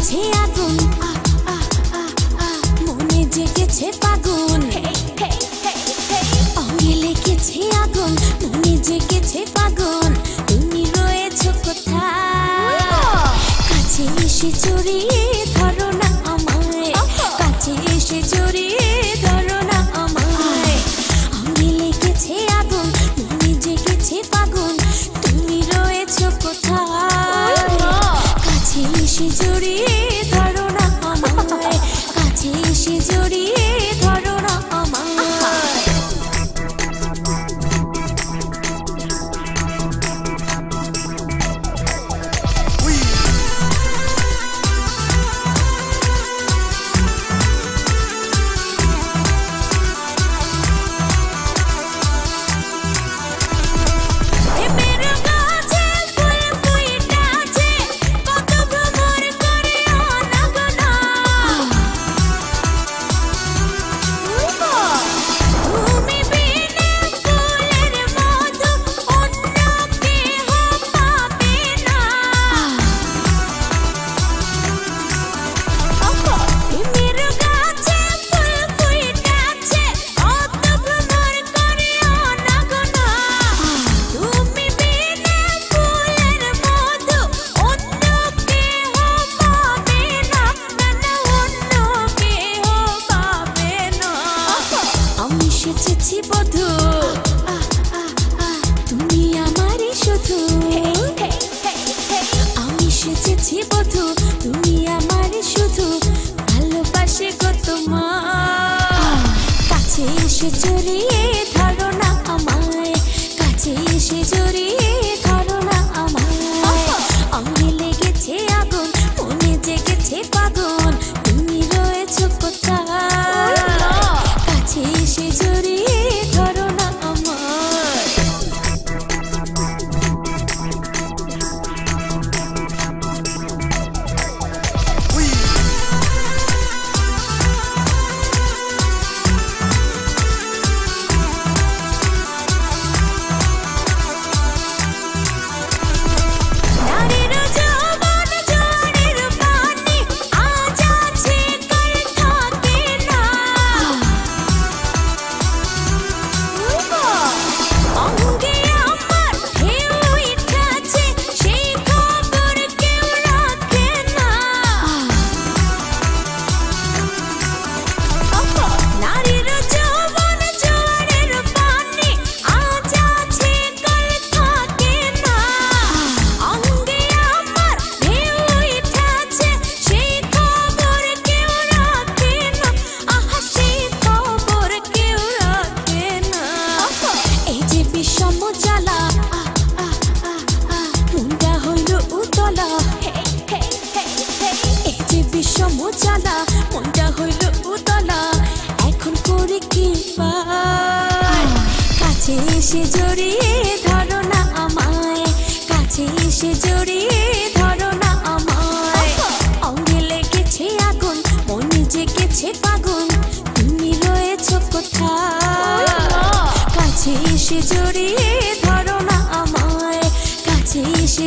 লেগেছে আগুন, মনে জেগেছে ফাগুন, অঙ্গে লেগেছে আগুন, মনে জেগেছে ফাগুন। তুমি রয়েছো কোথায়? কাছে এসে জড়িয়ে ধরো না আমায়, কাছে এসে জড়িয়ে ধরো না আমায়। অঙ্গে লেগেছে আগুন, মনে জেগেছে ফাগুন। তুমি রয়েছো কোথায়? কাছে এসে জড়িয়ে ধরো না আমায়, কাছে এসে জড়িয়ে ধরো না আমায়। তুমি আমারই শুধু, আমি সেজেছি বধূ, তুমি আমারই শুধু। ভালোবাসি গো তোমায়, কাছে এসে জড়িয়ে ধরো না আমায়, কাছে এসে জড়িয়ে ধরো না আমায়। অঙ্গে লেগেছে আগুন, মনে জেগেছে ফাগুন। তুমি রয়েছো কোথায়? কাছে এসে জড়িয়ে ধরো না আমায়। মজালা মনটা হইল উতলা, এখন করে কি পাই? কাছে এসে জড়িয়ে ধরো না আমায়, কাছে এসে জড়িয়ে ধরো না আমায়। অঙ্গে লেগেছে আগুন, মনে জেগেছে ফাগুন। তুমি রয়েছো কোথায়? কাছে এসে জড়িয়ে ধরো না আমায়, কাছে এসে